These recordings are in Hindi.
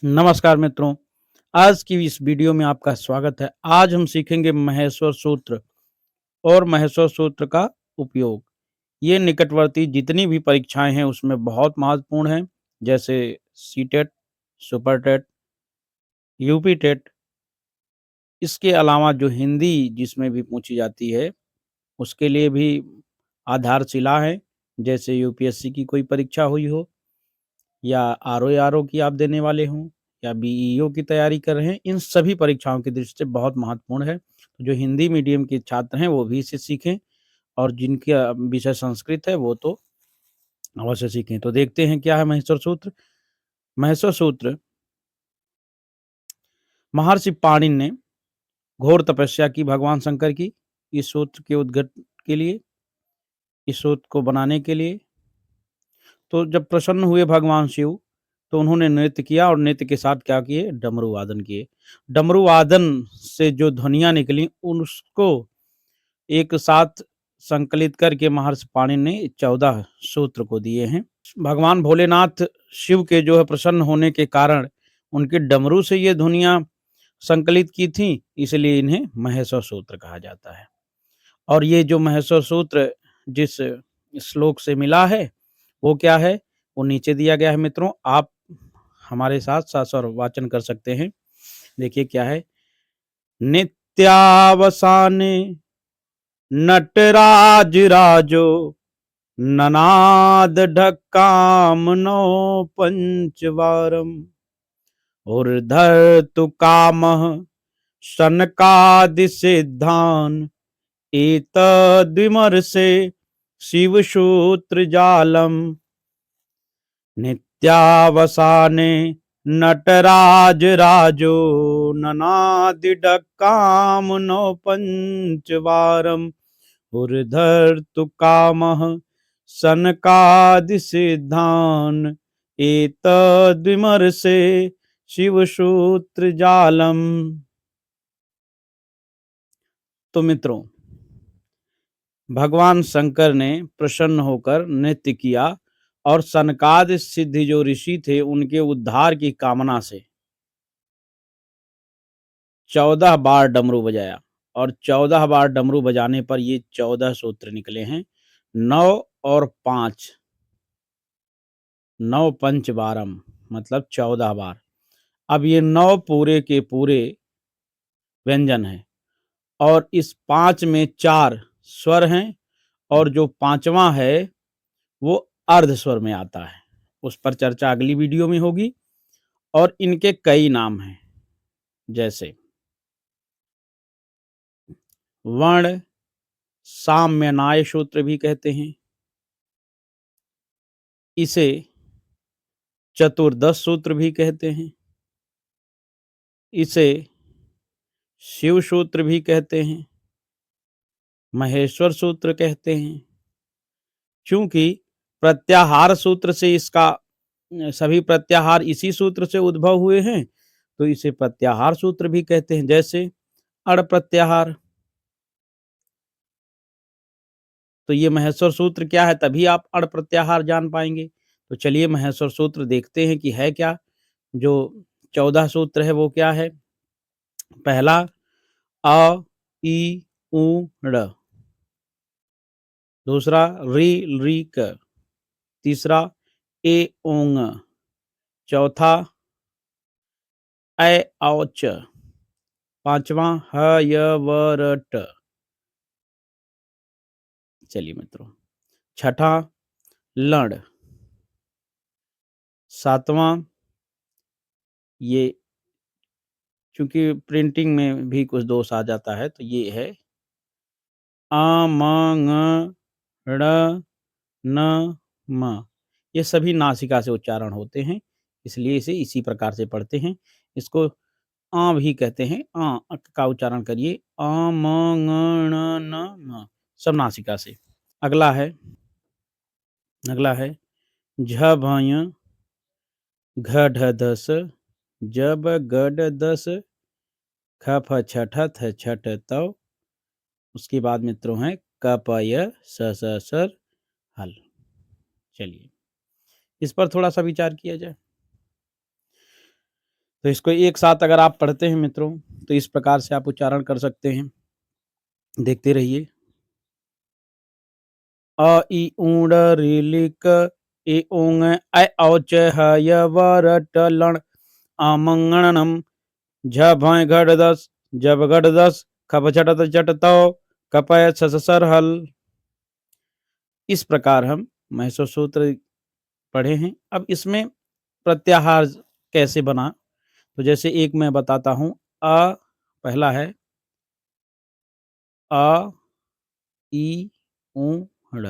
नमस्कार मित्रों, आज की इस वीडियो में आपका स्वागत है। आज हम सीखेंगे महेश्वर सूत्र और महेश्वर सूत्र का उपयोग। ये निकटवर्ती जितनी भी परीक्षाएँ हैं उसमें बहुत महत्वपूर्ण हैं, जैसे CTET, super TET, UP TET. इसके अलावा जो हिंदी जिसमें भी पूछी जाती है, उसके लिए भी आधारशिला है, जैसे यूपीएससी की कोई परीक्षा हुई हो या आरओ की आप देने वाले हों या बीईओ की तैयारी कर रहे हैं, इन सभी परीक्षाओं की दृष्टि से बहुत महत्वपूर्ण है। जो हिंदी मीडियम के छात्र हैं वो भी इसे सीखें और जिनका विषय संस्कृत है वो तो अवश्य सीखें। तो देखते हैं क्या है महेश्वर सूत्र। महेश्वर सूत्र महर्षि पाणिनि ने घोर तपस्या की भगवान शंकर की इस सूत्र के उद्घट के लिए, इस सूत्र को बनाने के लिए। तो जब प्रसन्न हुए भगवान शिव तो उन्होंने नृत्य किया और नृत्य के साथ क्या किए? डमरू वादन किए। डमरू वादन से जो ध्वनियाँ निकली उसको एक साथ संकलित करके महर्षि पाणिनि ने 14 सूत्र को दिए हैं। भगवान भोलेनाथ शिव के जो है प्रसन्न होने के कारण उनके डमरू से ये ध्वनियाँ संकलित की थी, इसलिए इन्हें महेश्वर सूत्र कहा जाता है। और ये जो महेश्वर सूत्र जिस श्लोक से मिला है वो क्या है? वो नीचे दिया गया है मित्रों, आप हमारे साथ सस्वर वाचन कर सकते हैं। देखिए क्या है? नित्यावसाने नटराज राजो ननाद ढक्कामनो पंचवारम ऊर्धर्तु कामः शनकादि सिद्धान एतद्विमर्शे शिवसूत्र जालम नित्यावसाने नटराज राजो ननादिडक्कामनो पंचवारम ऊर्धर्तु कामः सनकादिसिद्धान् एतद्विमर्शे शिवसूत्र जालम। तो मित्रों, भगवान शंकर ने प्रसन्न होकर नृत्य किया और सनकादि सिद्धि जो ऋषि थे उनके उद्धार की कामना से 14 बार डमरू बजाया और 14 बार डमरू बजाने पर ये 14 सूत्र निकले हैं। 9 और 5, 9 पंचवारम मतलब 14 बार। अब ये 9 पूरे के पूरे व्यंजन हैं और इस 5 में 4 स्वर हैं और जो 5वां है वो अर्ध स्वर में आता है। उस पर चर्चा अगली वीडियो में होगी। और इनके कई नाम हैं, जैसे वर्ण साम्यनाय सूत्र भी कहते हैं, इसे चतुर्दश सूत्र भी कहते हैं, इसे शिव सूत्र भी कहते हैं, महेश्वर सूत्र कहते हैं। चूंकि प्रत्याहार सूत्र से इसका सभी प्रत्याहार इसी सूत्र से उद्भव हुए हैं तो इसे प्रत्याहार सूत्र भी कहते हैं, जैसे अड़ प्रत्याहार। तो ये महेश्वर सूत्र क्या है, तभी आप अड़ प्रत्याहार जान पाएंगे। तो चलिए महेश्वर सूत्र देखते हैं कि है क्या। जो 14 सूत्र है वो क्या है? पहला अ ई उ ड़, दूसरा री री क, तीसरा ए ओंग, चौथा ऐ औ च, पांचवा ह य व र ट। चलिए मित्रों, छठा लड़, सातवां ये चूंकि प्रिंटिंग में भी कुछ दोष आ जाता है तो ये है आ म ङ ण न म। ये सभी नासिका से उच्चारण होते हैं, इसलिए इसे इसी प्रकार से पढ़ते हैं। इसको आ भी कहते हैं। आ का उच्चारण करिए, आ म ङ ण न म, सब नासिका से। अगला है झ भय घ ढ दस जब गड दस ख फ छठ थ छठ तव। उसके बाद मित्रों हैं क प य स स सर हल। चलिए इस पर थोड़ा सा विचार किया जाए। तो इसको एक साथ अगर आप पढ़ते हैं मित्रों, तो इस प्रकार से आप उच्चारण कर सकते हैं। देखते रहिए। अ, इ, ऊँ, ऋ, लि, क, ए, ओंग, ऐ, औ, च, ह, य, व, र, ट, लण, आमंगणनम, झ, भय, घट, दस, जब, घट, दस, खप, छट, त, चट, तौ, कपय, छ, स, सर, हल। इस प्रकार हम महसो सूत्र पढ़े हैं। अब इसमें प्रत्याहार कैसे बना, तो जैसे एक मैं बताता हूँ। अ पहला है अ, इ, ऊ, ड़।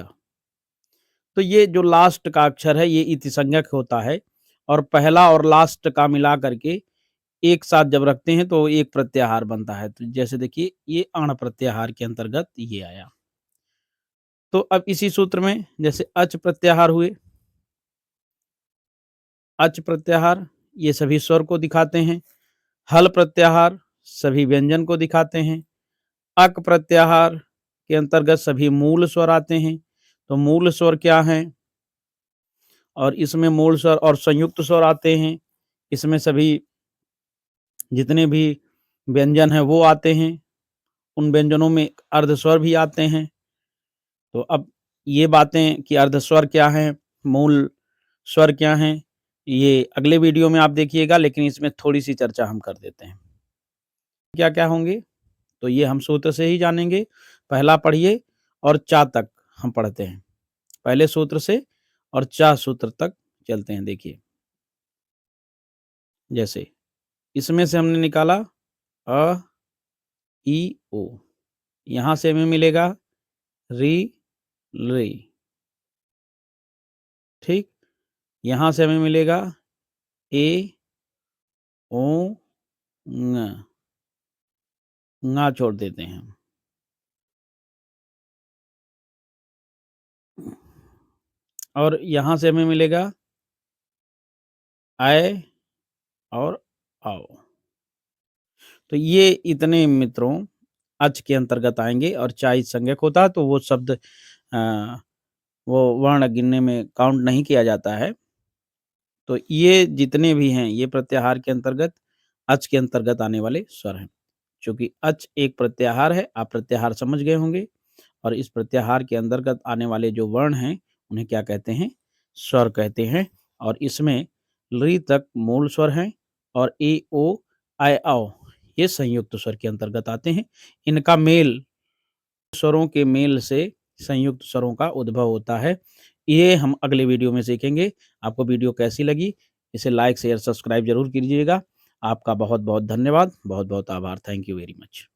तो ये जो लास्ट का अक्षर है ये इति संज्ञक होता है और पहला और लास्ट का मिला करके एक साथ जब रखते हैं तो एक प्रत्याहार बनता है। तो जैसे देखिए ये अण प्रत्याहार के अंतर्गत ये आया। तो अब इसी सूत्र में जैसे अच प्रत्याहार हुए, अच प्रत्याहार ये सभी स्वर को दिखाते हैं। हल प्रत्याहार सभी व्यंजन को दिखाते हैं। अक प्रत्याहार के अंतर्गत सभी मूल स्वर आते हैं। तो मूल स्वर क्या हैं? और इसमें मूल स्वर और संयुक्त स्वर आते हैं। इसमें सभी जितने भी व्यंजन हैं वो आते हैं। उन व्यंजनों में अर्ध स्वर भी आते हैं। तो अब ये बातें कि अर्ध स्वर क्या हैं, मूल स्वर क्या हैं, ये अगले वीडियो में आप देखिएगा, लेकिन इसमें थोड़ी-सी चर्चा हम कर देते हैं। क्या-क्या होंगे? तो ये हम सूत्र से ही जानेंगे। पहला पढ़िए और चा तक हम पढ़ते हैं। पहले सूत्र से और चा सूत्र तक चलते हैं। देखिए, जैसे इसमें से हमने निकाला अ, ई, ओ। यहाँ से हमें मिलेगा री, रे। ठीक? यहाँ से हमें मिलेगा ए, ओ, ङ। ङा छोड़ देते हैं हम। और यहाँ से हमें मिलेगा ऐ और औ। तो ये इतने मित्रों अच के अंतर्गत आएँगे और चा इच संज्ञक होता है तो वो शब्द वो वर्ण गिनने में काउंट नहीं किया जाता है। तो ये जितने भी हैं ये प्रत्याहार के अंतर्गत अच के अंतर्गत आने वाले स्वर हैं। चूँकि अच एक प्रत्याहार है, आप प्रत्याहार समझ गए होंगे और इस प्रत्याहार के अंतर्गत आने वाले जो वर्ण हैं, उन्हें क्या कहते हैं? स्वर कहते हैं और इसमें लृ तक मूल स्वर हैं और ए, ओ, ऐ, औ ये संयुक्त स्वर के अंतर्गत आते हैं। इनका मेल स्वरों के मेल से संयुक्त स्वरों का उद्भव होता है। ये हम अगले वीडियो में सीखेंगे। आपको वीडियो कैसी लगी? इसे लाइक, शेयर, सब्सक्राइब ज़रूर कीजिएगा। आपका बहुत-बहुत धन्यवाद। बहुत-बहुत आभार। Thank you very much.